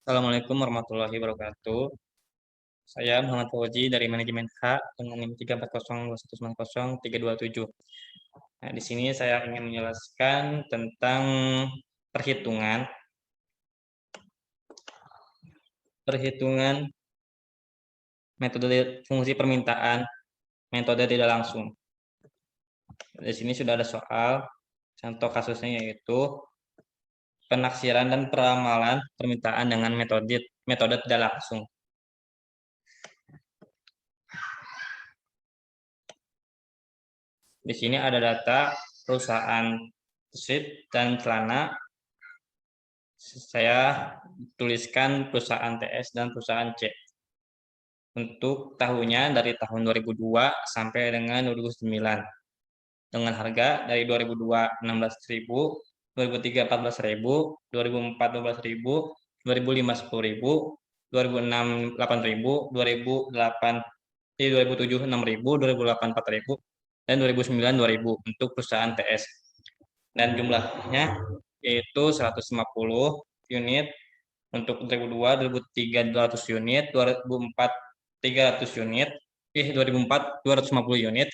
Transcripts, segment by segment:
Assalamualaikum warahmatullahi wabarakatuh. Saya Muhammad Fauzi dari Manajemen H dengan NIM 34021903227. Nah, di sini saya ingin menjelaskan tentang perhitungan metode fungsi permintaan, metode tidak langsung. Di sini sudah ada soal, contoh kasusnya yaitu penaksiran dan peramalan permintaan dengan metode tidak langsung. Di sini ada data perusahaan Sweet dan celana. Saya tuliskan perusahaan TS dan perusahaan C. Untuk tahunnya dari tahun 2002 sampai dengan 2009. Dengan harga dari 2002 16.000, 2003 14.000, 2004 12.000, 2005 10.000, 2006 8.000, 2007 6.000, 2008 4.000, dan 2009 2.000 untuk perusahaan TS. Dan jumlahnya yaitu 150 unit untuk 2002, 2003 200 unit, 2004 300 unit, 2004 250 unit,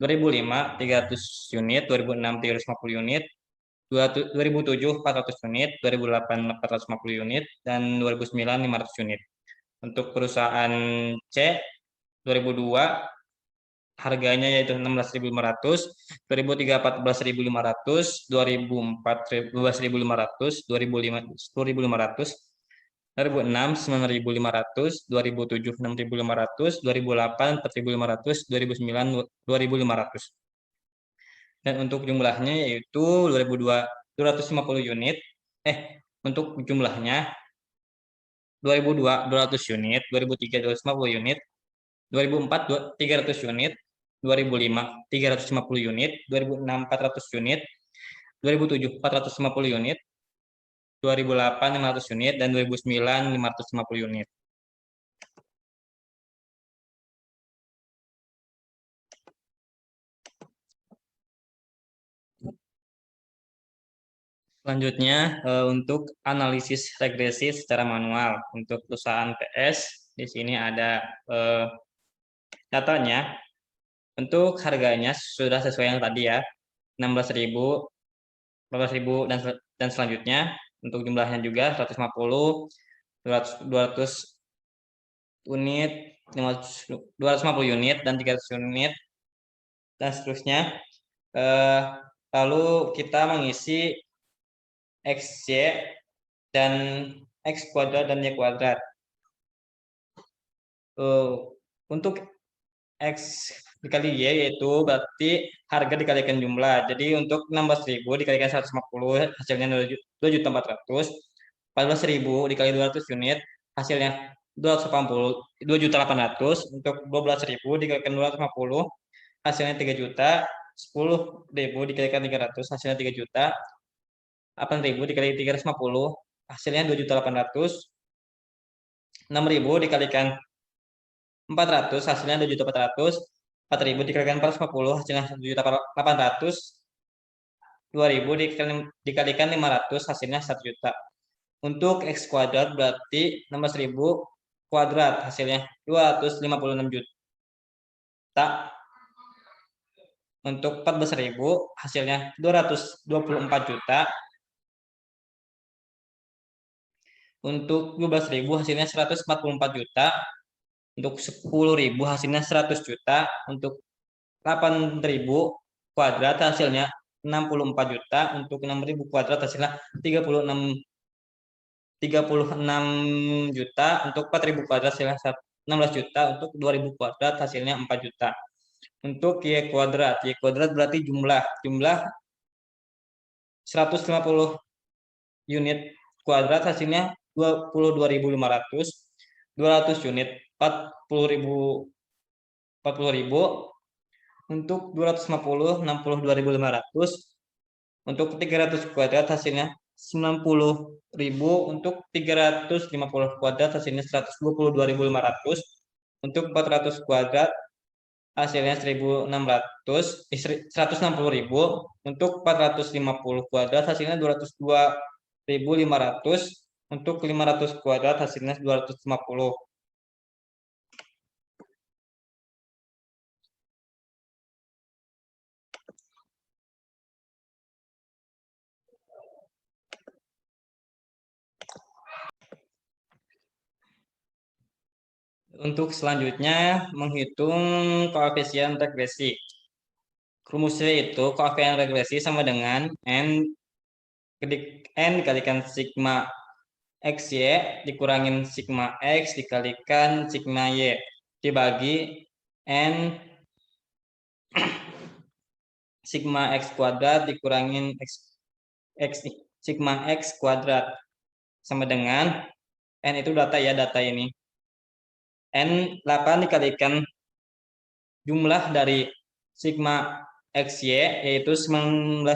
2005 300 unit, 2006 350 unit, 2007 400 unit, 2008 450 unit, dan 2009 500 unit. Untuk perusahaan C 2002 harganya yaitu 16.500, 2003 14.500, 2004 12.500, 2005 10.500, 2006 9.500, 2007 6.500, 2008 4.500, 2009 2.500. Dan untuk jumlahnya yaitu 2002 250 unit. Untuk jumlahnya 2002 200 unit, 2003 250 unit, 2004 300 unit, 2005 350 unit, 2006 400 unit, 2007 450 unit, 2008 500 unit, dan 2009 550 unit. Selanjutnya untuk analisis regresi secara manual untuk perusahaan PS. Di sini ada datanya. Untuk harganya sudah sesuai yang tadi ya, 16.000, 14.000 dan selanjutnya. Untuk jumlahnya juga 150, 200 unit, 250 unit, dan 300 unit, dan seterusnya. Lalu kita mengisi X, Y, dan X kuadrat dan Y kuadrat. Untuk X dikali Y yaitu berarti harga dikalikan jumlah. Jadi untuk 16.000 dikalikan 150 hasilnya 2.400. 14.000 dikali 200 unit hasilnya 2.800. Untuk 12.000 dikalikan 250 hasilnya 3 juta. 10.000 dikalikan 300 hasilnya 3 juta. 8.000 dikali 350 hasilnya 2.800. 6.000 dikalikan 400 hasilnya 2.400. 4.000 dikalikan 450 hasilnya 1.800. 2.000 dikalikan 500 hasilnya 1 juta. Untuk X kuadrat berarti 16.000 kuadrat hasilnya 256 juta. Untuk 14.000 hasilnya 224 juta. Untuk 12.000 hasilnya 144 juta. Untuk 10.000 hasilnya 100 juta. Untuk 8.000 kuadrat hasilnya 64 juta. Untuk 6.000 kuadrat hasilnya 36 juta. Untuk 4.000 kuadrat hasilnya 16 juta. Untuk 2.000 kuadrat hasilnya 4 juta. Untuk Y kuadrat berarti jumlah 150 unit kuadrat hasilnya 22.500, 200 unit 40.000, untuk 250 62.500, untuk 300 kuadrat hasilnya 90.000, untuk 350 kuadrat hasilnya 122.500, untuk 400 kuadrat hasilnya 160.000, untuk 450 kuadrat hasilnya 202.500, Untuk 500 kuadrat hasilnya 250. Untuk selanjutnya, menghitung koefisien regresi. Rumusnya itu koefisien regresi sama dengan N dikalikan sigma XY dikurangin sigma X dikalikan sigma Y dibagi N sigma X kuadrat dikurangin X sigma X kuadrat sama dengan N itu data ini. N8 dikalikan jumlah dari sigma XY yaitu 19.200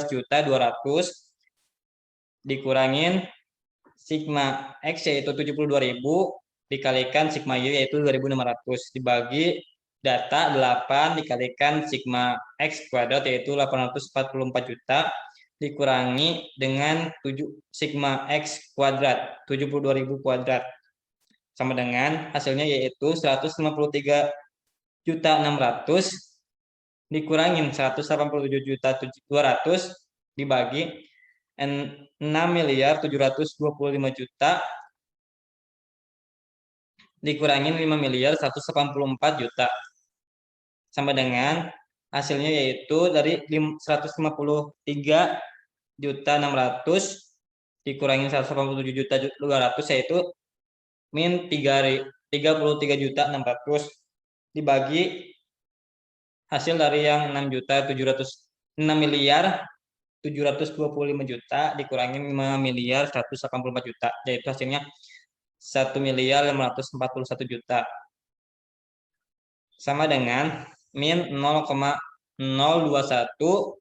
dikurangin sigma X yaitu 72.000 dikalikan sigma Y yaitu 2.600 dibagi data 8 dikalikan sigma X kuadrat yaitu 844 juta dikurangi dengan 7 sigma X kuadrat 72.000 kuadrat sama dengan hasilnya yaitu 153.600 dikurangin 187.200 dibagi 6.725.000.000 dikurangin 5.184 juta sama dengan hasilnya yaitu dari 153.600 dikurangin 187.200 yaitu min 33.600 dibagi hasil dari yang 6.725.000.000 dikurangin 5.184 juta yaitu hasilnya 1.541.000.000 sama dengan min 0,02184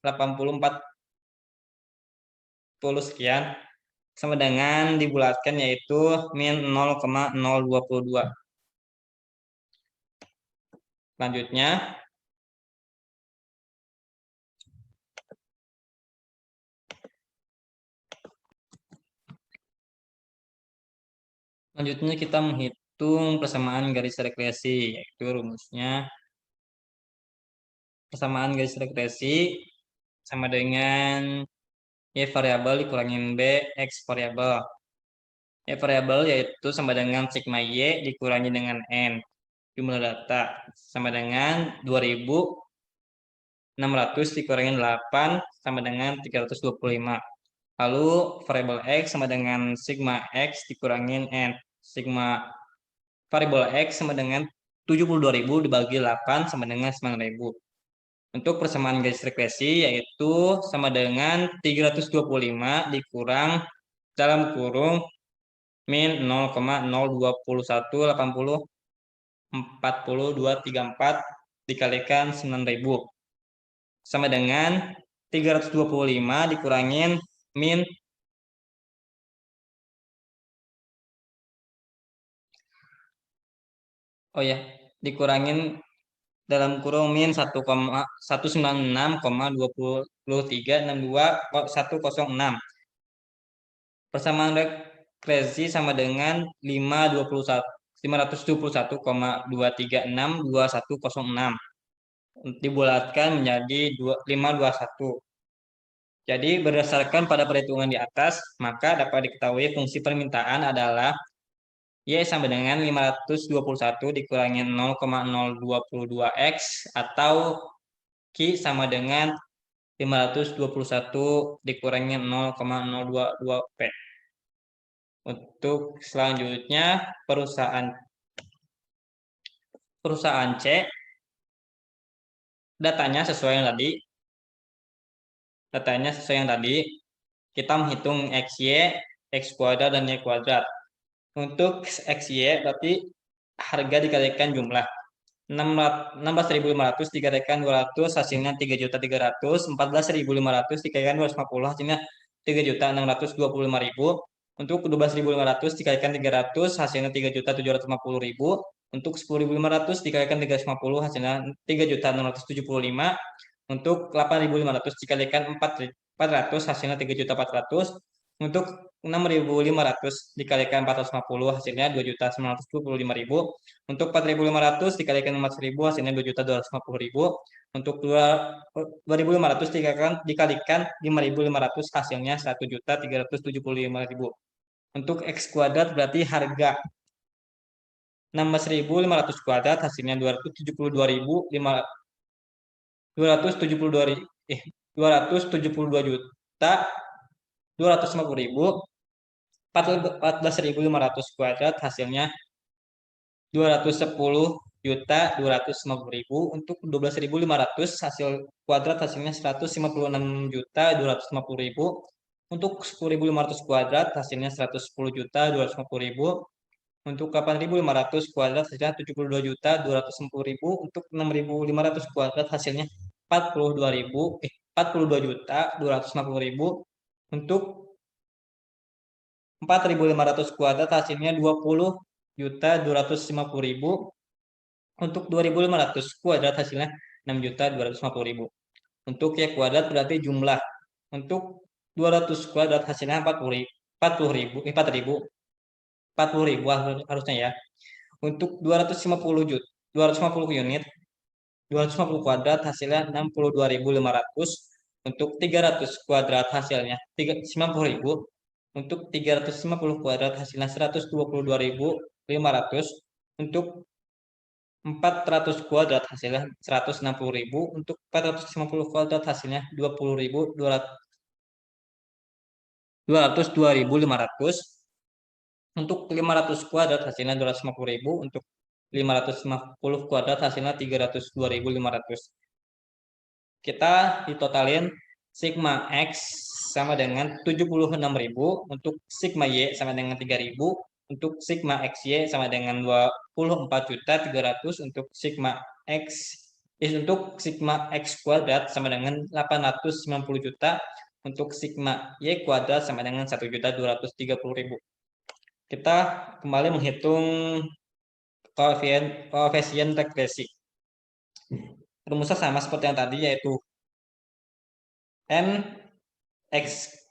sekian sama dengan dibulatkan yaitu min 0,022. Selanjutnya kita menghitung persamaan garis regresi, yaitu rumusnya persamaan garis regresi sama dengan Y variabel dikurangin B X variabel. Y variabel yaitu sama dengan sigma Y dikurangi dengan N jumlah data sama dengan 2.600 dikurangin 8 sama dengan 325. Lalu variabel X sama dengan sigma X dikurangin N. Sigma variabel X sama dengan 72.000 dibagi 8 sama dengan 9.000. Untuk persamaan garis regresi yaitu sama dengan 325 dikurang dalam kurung min 0,02180 dikalikan 9.000 sama dengan 325 dikurangin min dikurangin dalam kurung min 1,196,2362,106. Persamaan regresi sama dengan 521,236,2106 dibulatkan menjadi 521. Jadi berdasarkan pada perhitungan di atas, maka dapat diketahui fungsi permintaan adalah Y sama dengan 521 dikurangin 0,022X atau Q sama dengan 521 dikurangin 0,022P. Untuk selanjutnya perusahaan C datanya sesuai yang tadi. Kita menghitung XY, X kuadrat dan Y kuadrat. Untuk XY berarti harga dikalikan jumlah 16.500 dikalikan 200 hasilnya 3.300, 14.500 dikalikan 250 hasilnya 3.625.000. Untuk 12.500 dikalikan 300 hasilnya 3.750.000. Untuk 10.500 dikalikan 350 hasilnya 3.675. Untuk 8.500 dikalikan 400 hasilnya 3.400. Untuk 6.500 dikalikan 450 hasilnya 2.925.000. Untuk 4.500 dikalikan 4.000 hasilnya 2.250.000. Untuk 2.500 dikalikan 5.500 hasilnya 1.375.000. Untuk X kuadrat berarti harga 16.500 kuadrat hasilnya 272 juta 250.000. 14.500 kuadrat hasilnya 210.250.000. Untuk 12.500 hasil kuadrat hasilnya 156.250.000. Untuk 10.500 kuadrat hasilnya 110.250.000. Untuk 8.500 kuadrat hasilnya 72.250.000. Untuk 6.500 kuadrat hasilnya 42.250.000. Untuk 4.500 kuadrat hasilnya 20.250.000. Untuk 2.500 kuadrat hasilnya 6.250.000. Untuk Y kuadrat berarti jumlah. Untuk 200 kuadrat hasilnya 40.000 harusnya ya. Untuk 250 unit 250 kuadrat hasilnya 62.500. Untuk 300 kuadrat hasilnya 90.000. Untuk 350 kuadrat hasilnya 122.500. Untuk 400 kuadrat hasilnya 160.000. Untuk 450 kuadrat hasilnya 202.500. Untuk 500 kuadrat hasilnya 250.000. Untuk 550 kuadrat hasilnya 302.500. Kita ditotalin sigma X sama dengan 76.000. Untuk sigma Y sama dengan 3.000. Untuk sigma XY sama dengan 24.300. Untuk sigma X kuadrat sama dengan 890 juta. Untuk sigma Y kuadrat sama dengan 1.230.000. Kita kembali menghitung koefisien regresi. Rumusnya sama seperti yang tadi, yaitu n is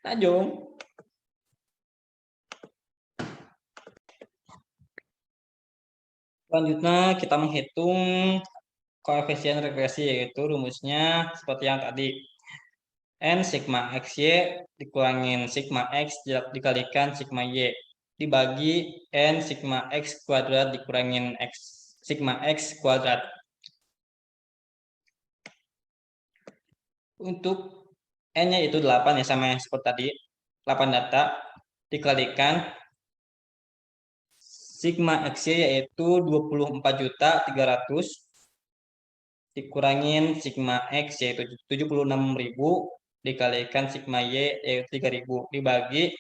Najong. Selanjutnya kita menghitung koefisien regresi, yaitu rumusnya seperti yang tadi. N sigma XY dikurangin sigma X dikalikan sigma Y dibagi N sigma X kuadrat dikurangin sigma X kuadrat. Untuk N-nya itu 8 ya, sama yang seperti tadi. 8 data dikalikan sigma XY yaitu 24.300 dikurangin sigma X yaitu 76.000 dikalikan sigma Y yaitu 3.000 dibagi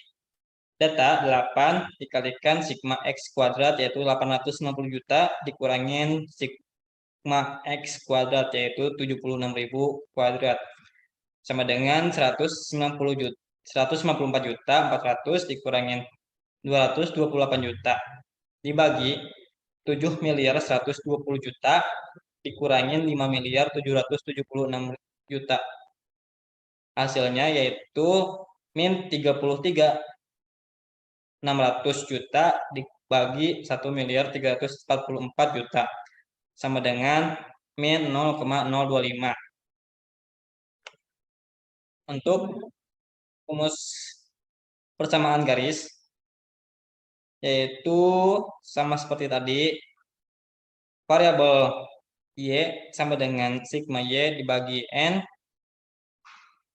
data 8 dikalikan sigma X kuadrat yaitu 890 juta dikurangin sigma X kuadrat yaitu 76.000 kuadrat sama dengan 194.400 dikurangin 228 juta dibagi 7.120 juta dikurangin 5.776 juta. Hasilnya yaitu min 33.600 juta dibagi 1.344 juta sama dengan min 0,025. Untuk rumus persamaan garis yaitu sama seperti tadi, variabel Y sama dengan sigma Y dibagi N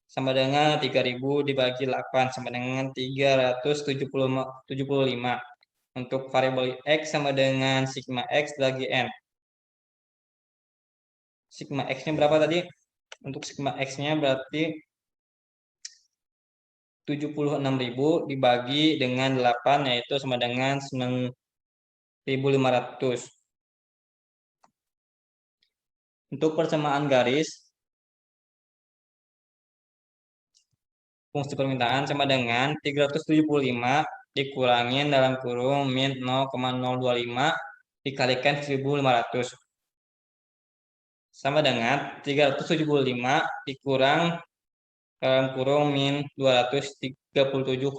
sama dengan 3.000 dibagi 8 sama dengan 375. Untuk variabel X sama dengan sigma X dibagi N. Sigma X-nya berapa tadi? Untuk sigma X-nya berarti 76.000 dibagi dengan 8 yaitu sama dengan 9.500. Untuk persamaan garis fungsi permintaan sama dengan 375 dikurangin dalam kurung min 0,025 dikalikan 1.500 sama dengan 375 dikurang dalam kurung min 237,5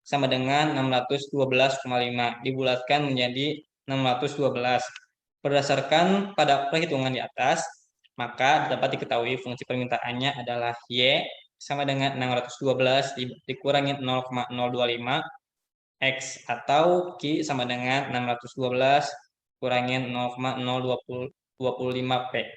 sama dengan 612,5 dibulatkan menjadi 612. Berdasarkan pada perhitungan di atas, maka dapat diketahui fungsi permintaannya adalah Y sama dengan 612 dikurangi 0,025 X atau Q sama dengan 612 kurangin 0,025 P.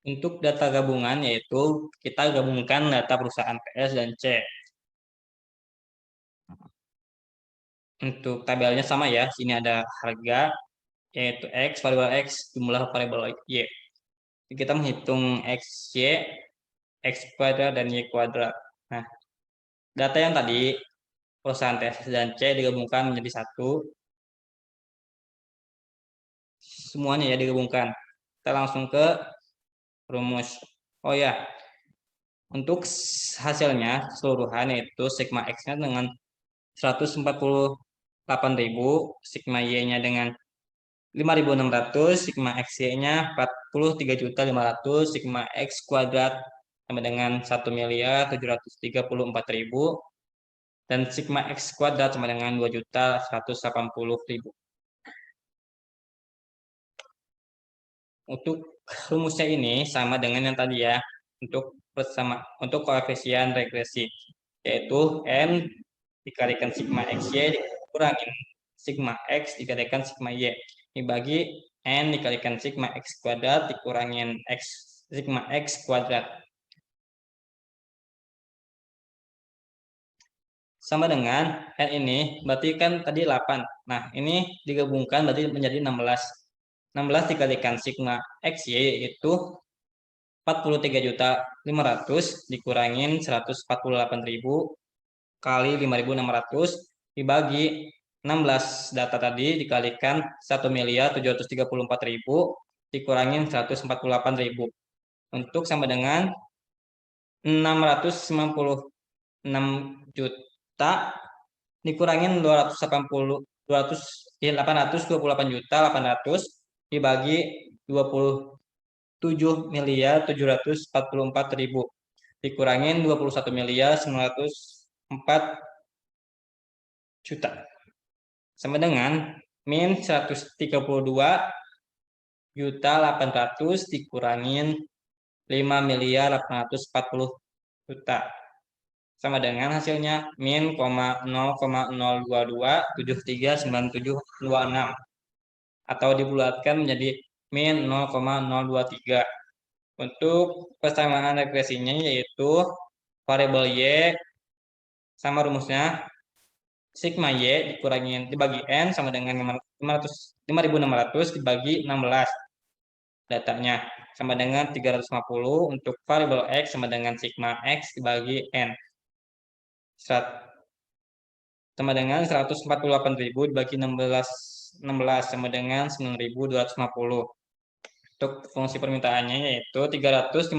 Untuk data gabungan yaitu kita gabungkan data perusahaan PS dan C. Untuk tabelnya sama ya, sini ada harga yaitu X, variabel X, jumlah variabel Y. Kita menghitung X, Y, X kuadrat, dan Y kuadrat. Nah, data yang tadi, perusahaan TS dan C digabungkan menjadi satu. Semuanya ya digabungkan. Kita langsung ke rumus. Oh ya, untuk hasilnya keseluruhan yaitu sigma X-nya dengan 148.000, sigma Y-nya dengan 5.600, sigma XY-nya 43.500, sigma X kuadrat sama dengan 1.734.000, dan sigma X kuadrat sama dengan 2.180.000. Untuk rumusnya ini sama dengan yang tadi ya, untuk koefisien regresi, yaitu N dikalikan sigma XY dikurangi sigma X dikalikan sigma Y dibagi N dikalikan sigma X kuadrat dikurangin sigma X kuadrat sama dengan N ini berarti kan tadi 8. Nah, ini digabungkan berarti menjadi 16. 16 dikalikan sigma XY yaitu 43.500 dikurangin 148.000 kali 5.600 dibagi 16 data tadi dikalikan 1.734.000 dikurangin 148.000 untuk sama dengan 696 juta dikurangin 828.800 dibagi 27.744.000 dikurangin 21.904 juta sama dengan min 132.800 dikurangin 5.840 juta sama dengan hasilnya min 0,022739726 atau dibulatkan menjadi min 0,023. Untuk persamaan regresinya yaitu variabel Y sama rumusnya sigma Y dibagi N sama dengan 5.600 dibagi 16 datanya sama dengan 350 untuk variabel X sama dengan sigma X dibagi N sama dengan 148.000 dibagi 16 sama dengan 9.250. Untuk fungsi permintaannya yaitu 350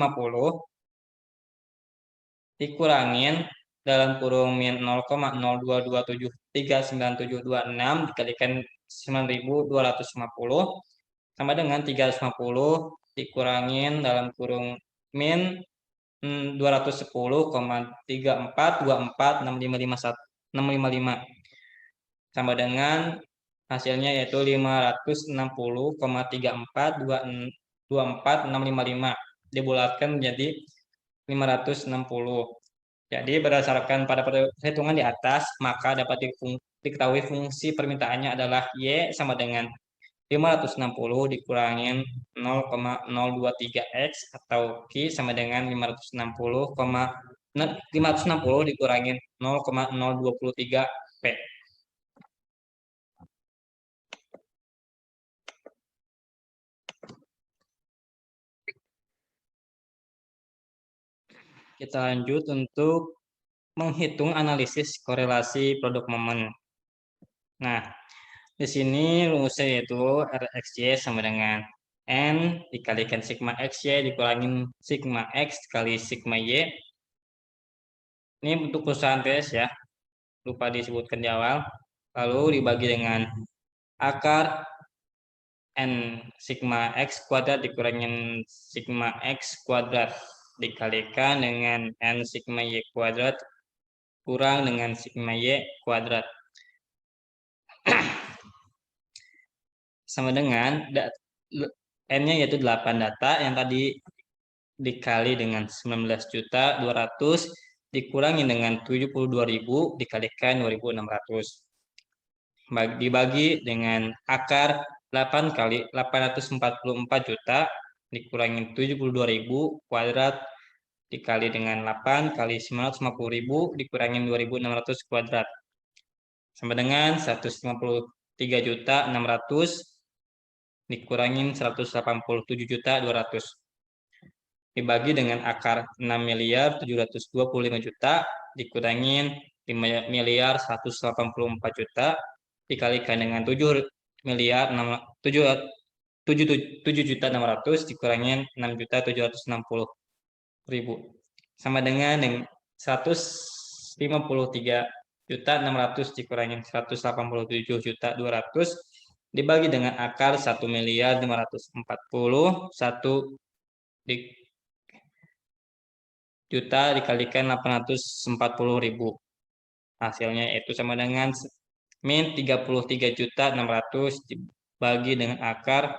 dikurangin dalam kurung min 0,022739726 dikalikan 9.250 sama dengan 350 dikurangin dalam kurung min 210,34246555 sama dengan hasilnya yaitu 560,34246555 dibulatkan menjadi 560. Jadi berdasarkan pada perhitungan di atas, maka dapat diketahui fungsi permintaannya adalah Y sama dengan 560 dikurangin 0,023X atau Q sama dengan 560 dikurangin 0,023 P. Kita lanjut untuk menghitung analisis korelasi produk momen. Nah, di sini rumusnya yaitu RXY sama dengan N dikalikan sigma XY dikurangin sigma X kali sigma Y. Ini untuk perusahaan TS ya, lupa disebutkan di awal. lalu dibagi dengan akar N sigma X kuadrat dikurangin sigma X kuadrat dikalikan dengan N sigma Y kuadrat kurang dengan sigma Y kuadrat. Sama dengan N-nya yaitu 8 data yang tadi dikali dengan 19.200 dikurangi dengan 72.000 dikalikan 2.600. Dibagi dengan akar 8 kali 844 juta dikurangi 72.000 kuadrat dikali dengan 8 kali 950.000 dikurangi 2.600 kuadrat. Sama dengan 153.600 dikurangin 187.200 dibagi dengan akar 6.725 juta dikurangin 5.184 juta dikalikan dengan 7.600 dikurangin 6.760.000 sama dengan 153.600 dikurangin 187.200 dibagi dengan akar 1.541 juta dikalikan 840.000. Hasilnya itu sama dengan min 33.600 dibagi dengan akar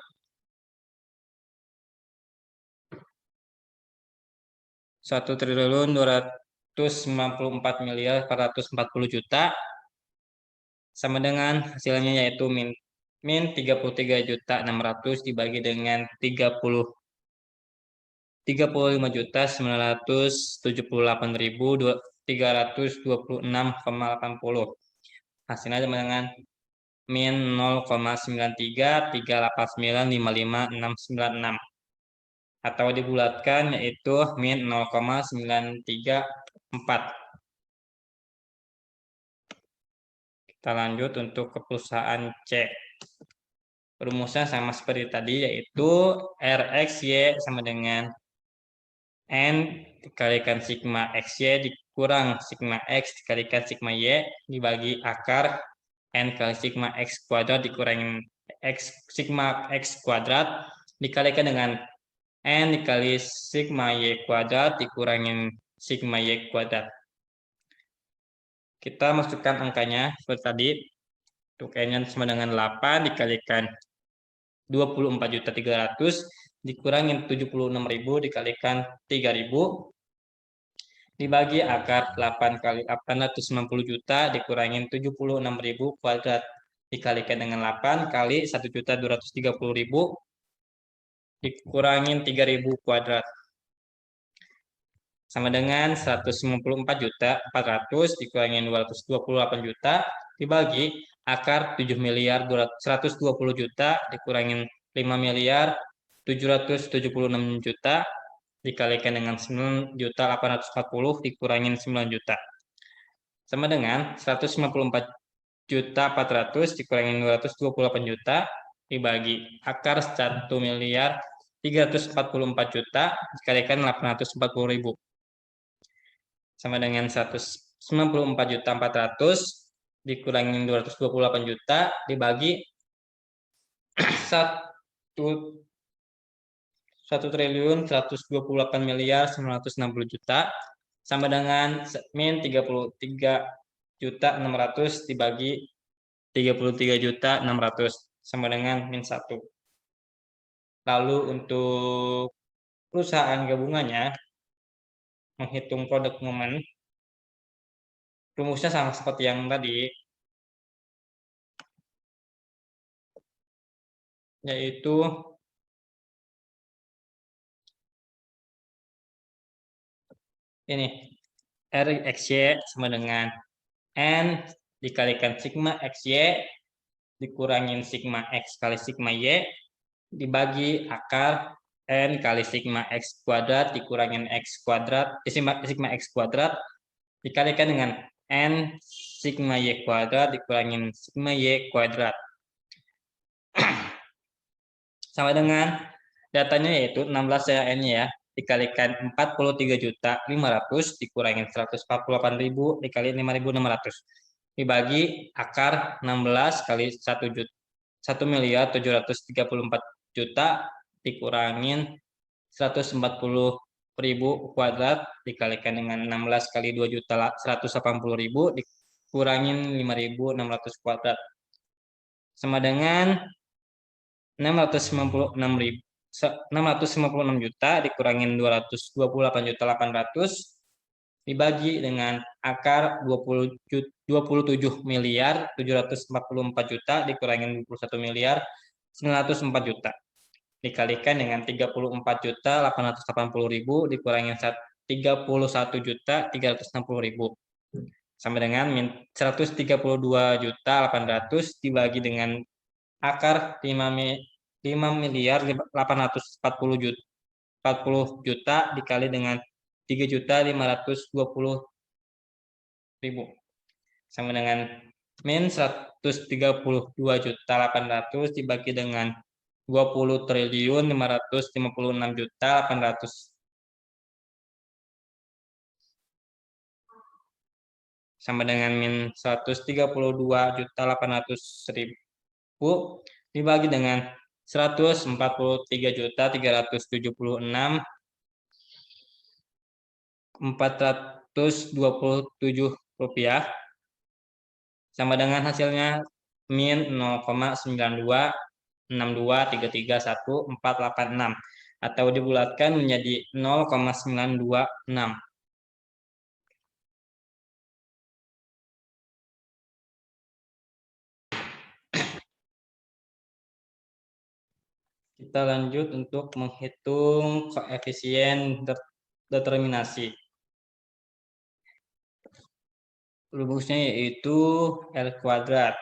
1.294.440 juta sama dengan hasilnya yaitu min 33.600 dibagi dengan 35.978.326,80. Hasilnya sama dengan min 0,9338955696 atau dibulatkan yaitu min 0,934. Kita lanjut untuk ke perusahaan C. Rumusnya sama seperti tadi yaitu RXY sama dengan N dikalikan sigma XY dikurang sigma X dikalikan sigma Y dibagi akar N kali sigma X kuadrat dikurangin sigma X kuadrat dikalikan dengan N dikali sigma Y kuadrat dikurangin sigma Y kuadrat. Kita masukkan angkanya seperti tadi. Untuk N-nya sama dengan 8 dikalikan 24.300 dikurangin 76.000 dikalikan 3.000 dibagi akar 8 kali 890 juta dikurangin 76.000 kuadrat dikalikan dengan 8 kali 1.230.000 dikurangin 3.000 kuadrat sama dengan 194.400 dikurangin 228 juta dibagi akar 7.120 juta dikurangin 5.776 juta dikalikan dengan 9.840 dikurangin 9 juta sama dengan 154.400 dikurangin 228 juta dibagi akar 1.344 juta dikalikan 840.000 sama dengan 194.400 dikurangin 228 juta dibagi 1.128.960 juta sama dengan min 33.600 dibagi 33.600 sama dengan min 1. Lalu untuk perusahaan gabungannya menghitung produk momen rumusnya sama seperti yang tadi yaitu ini RXY sama dengan N dikalikan sigma XY dikurangin sigma X kali sigma Y dibagi akar N kali sigma X kuadrat dikurangin X kuadrat sigma X kuadrat dikalikan dengan N sigma Y kuadrat dikurangin sigma Y kuadrat sama dengan datanya yaitu 16 ya N ya dikalikan 43.500 dikurangin 148.000 dikali 5.600 dibagi akar 16 kali 1.734.000 dikurangin 140.000 kuadrat dikalikan dengan 16 kali 2.180.000 dikurangin 5.600 kuadrat sama dengan 656 juta dikurangin 228.800 dibagi dengan akar 27.744.000 dikurangin 21.904.000 dikalikan dengan 34.880.000 dikurangin 31.360.000 sama dengan 132.800 dibagi dengan akar 5.840.000 dikali dengan 3.520.000 sama dengan min 132.800 dibagi dengan 20.556.800 sama dengan min 132.800.000 dibagi dengan 143.376.427 rupiah sama dengan hasilnya min 0,9262331486 atau dibulatkan menjadi 0,926. Kita lanjut untuk menghitung koefisien determinasi. Rumusnya yaitu R kuadrat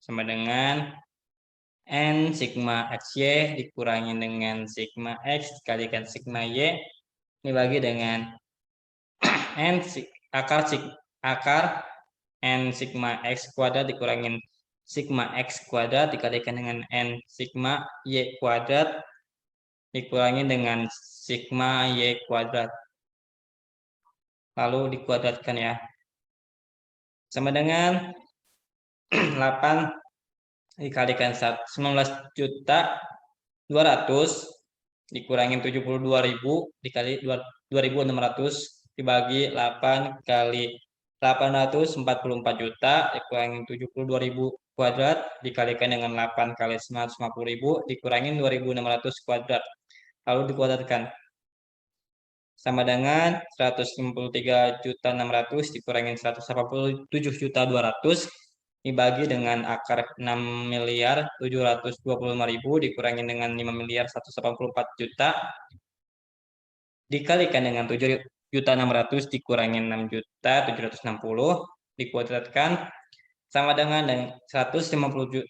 sama dengan N sigma XY dikurangi dengan sigma X dikalikan sigma Y dibagi dengan N akar N sigma X kuadrat dikurangin sigma X kuadrat dikalikan dengan N sigma Y kuadrat dikurangi dengan sigma Y kuadrat. Lalu dikuadratkan ya. Sama dengan 8 dikalikan 19.200 dikurangin 72.000 dikali 2.600 dibagi 8 kali 844 juta dikurangin 72.000 kuadrat dikalikan dengan 8 kali 950.000 dikurangin 2.600 kuadrat. Lalu dikuadratkan. Sama dengan 153.600 dikurangin 187.200 dibagi dengan akar 6.725.000 dikurangin dengan 5.184.000 dikalikan dengan 7.600 dikurangin 6.760 dikuadratkan sama dengan 153.600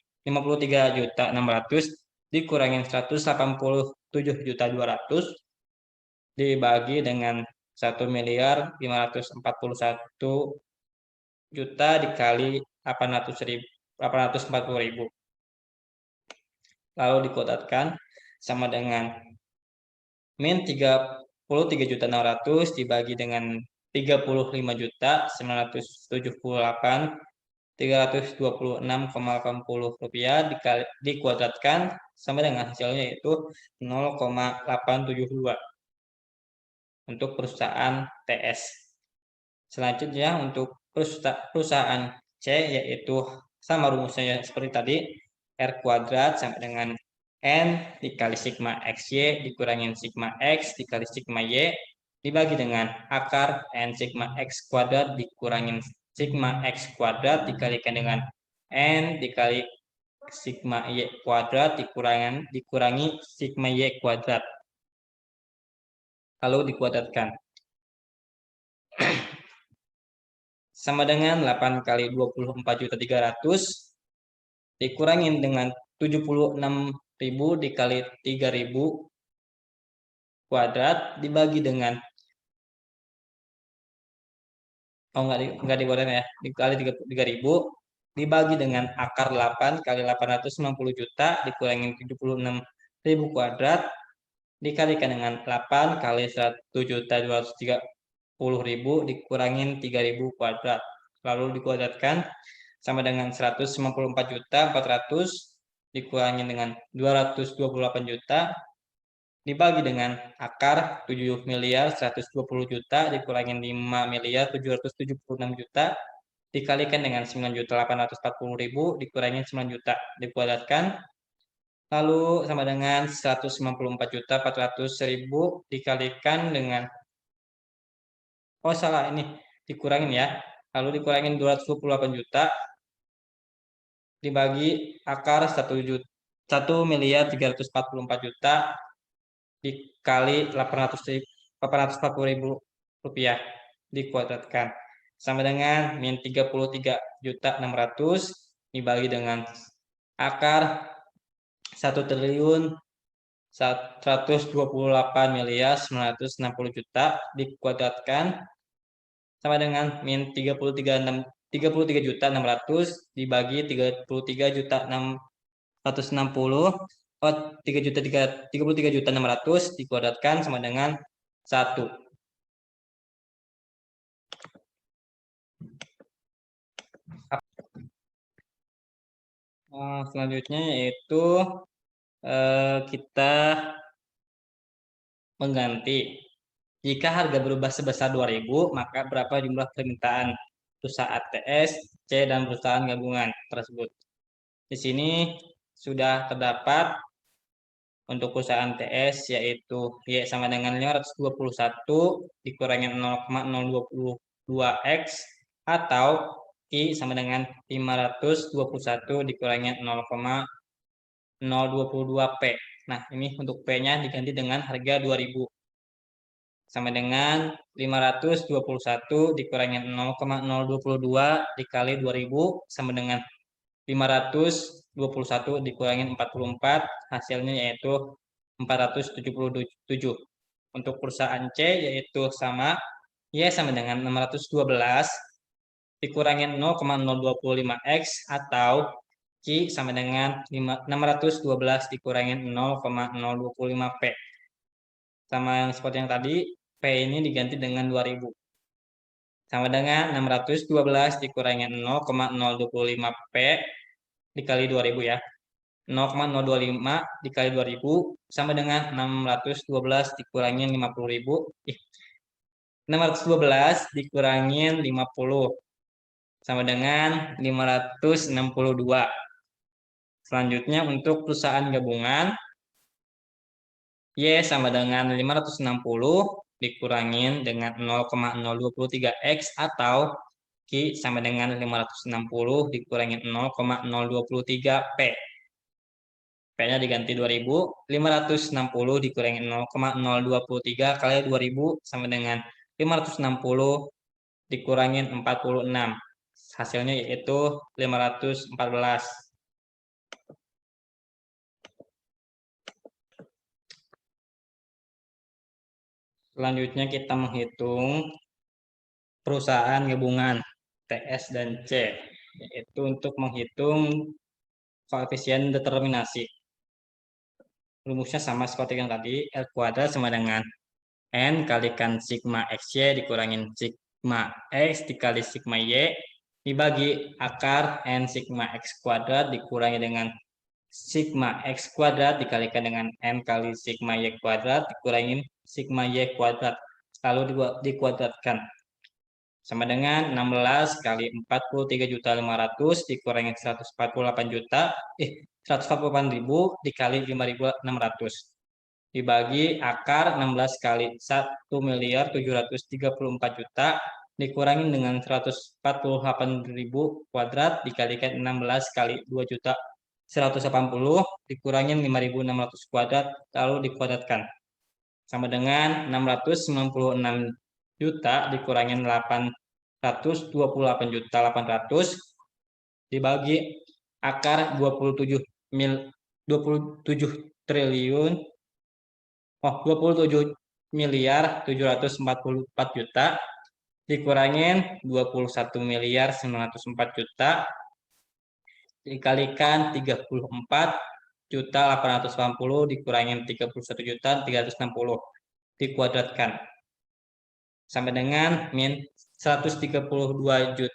dikurangin 187.200 dibagi dengan 1.541.000.000 dikali 840.000. Lalu dikuadratkan sama dengan min 33.600 dibagi dengan 35.978.326,80 rupiah dikuadratkan sama dengan hasilnya yaitu 0,872 untuk perusahaan TS. Selanjutnya untuk perusahaan C yaitu sama rumusnya seperti tadi R kuadrat sama dengan N dikali sigma XY dikurangin sigma X dikali sigma Y dibagi dengan akar N sigma X kuadrat dikurangin sigma X kuadrat dikalikan dengan N dikali sigma Y kuadrat dikurangi sigma Y kuadrat. Lalu dikuadratkan. Sama dengan 8 kali 24.300 dikurangin dengan 76.000 dikali 3.000 kuadrat dibagi dengan enggak dikuadratkan ya, dikali 3.000 dibagi dengan akar 8 kali 890 juta dikurangin 76.000 kuadrat dikalikan dengan 8 kali 1.230.000 dikurangin 3.000 kuadrat. lalu dikuadratkan sama dengan 194.400 dikurangi dengan 228 juta dibagi dengan akar 7.120.000.000 dikurangi 5.776.000.000 dikalikan dengan 9.840.000 dikurangi 9 juta dikuadratkan lalu sama dengan 194.400.000 dikalikan dengan salah ini dikurangin ya. Lalu dikurangin 228 juta dibagi akar 1.344.000.000 dikali 840.000 rupiah dikuadratkan sama dengan min 33.600.000 dibagi dengan akar 1.128.960.000.000 dikuadratkan sama dengan min 33.600 dibagi 33.660 33.600 dikuadratkan sama dengan 1. Selanjutnya yaitu kita mengganti. Jika harga berubah sebesar 2.000, maka berapa jumlah permintaan perusahaan TS, C, dan perusahaan gabungan tersebut. Di sini sudah terdapat untuk perusahaan TS yaitu Y sama dengan 521 dikurangi 0,022X atau I sama dengan 521 dikurangi 0,022P. Nah, ini untuk P-nya diganti dengan harga 2.000. Sama dengan 521 dikurangi 0,022 dikali 2.000 sama dengan 521 dikurangi 44 hasilnya yaitu 477. Untuk perusahaan C yaitu sama Y sama dengan 612 dikurangi 0,025X atau Q sama dengan 612 dikurangi 0,025P. Sama yang seperti yang tadi, P ini diganti dengan 2.000. Sama dengan 612 dikurangi 0,025P dikali 2.000 ya. 0,025 dikali 2.000 sama dengan 612 dikurangi 50.000. 612 dikurangi 50 sama dengan 562. Selanjutnya untuk perusahaan gabungan Y sama dengan 560 dikurangin dengan 0,023X atau Q sama dengan 560 dikurangin 0,023P. P-nya diganti 2.000, 560 dikurangi 0,023 kali 2.000 sama dengan 560 dikurangin 46. Hasilnya yaitu 514. Selanjutnya kita menghitung perusahaan gabungan TS dan C, yaitu untuk menghitung koefisien determinasi. Rumusnya sama seperti yang tadi, L kuadrat sama dengan N kalikan sigma XY dikurangin sigma X dikali sigma Y dibagi akar N sigma X kuadrat dikurangi dengan sigma X kuadrat dikalikan dengan N kali sigma Y kuadrat dikurangin sigma Y kuadrat lalu dikuadratkan sama dengan 16 kali 43.500 dikurangi 148.000 dikali 5.600 dibagi akar 16 kali 1.734.000.000 dikurangi dengan 148.000 kuadrat dikalikan 16 kali 2.180 dikurangi 5.600 kuadrat lalu dikuadratkan sama dengan 696 juta dikurangi 828.800 dibagi akar 27 triliun 27.744.000.000 dikurangin 21.904.000.000 dikalikan 34.880 dikurangin 31.360 dikuadratkan sama dengan min 132.800.000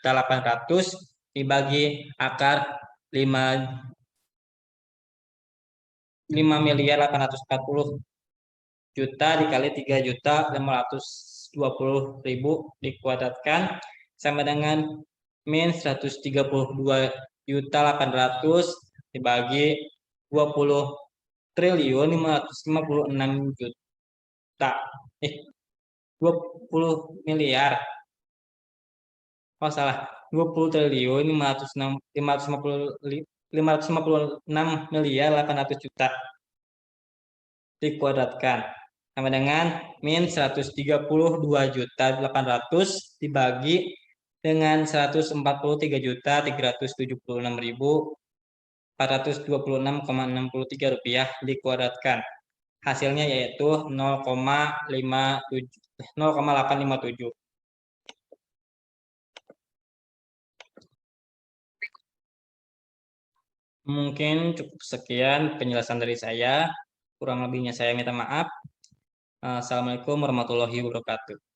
dibagi akar 5.840.000 dikali 3.520.000 dikuadratkan sama dengan min 132.800.000 dibagi 20.556.000.000. 20 miliar. Oh salah, 20.556.800.000 dikuadratkan sama dengan min 132.800.000 dibagi dengan 143.376.426,63 rupiah dikuadratkan. Hasilnya yaitu 0,857. Mungkin cukup sekian penjelasan dari saya. Kurang lebihnya saya minta maaf. Assalamualaikum warahmatullahi wabarakatuh.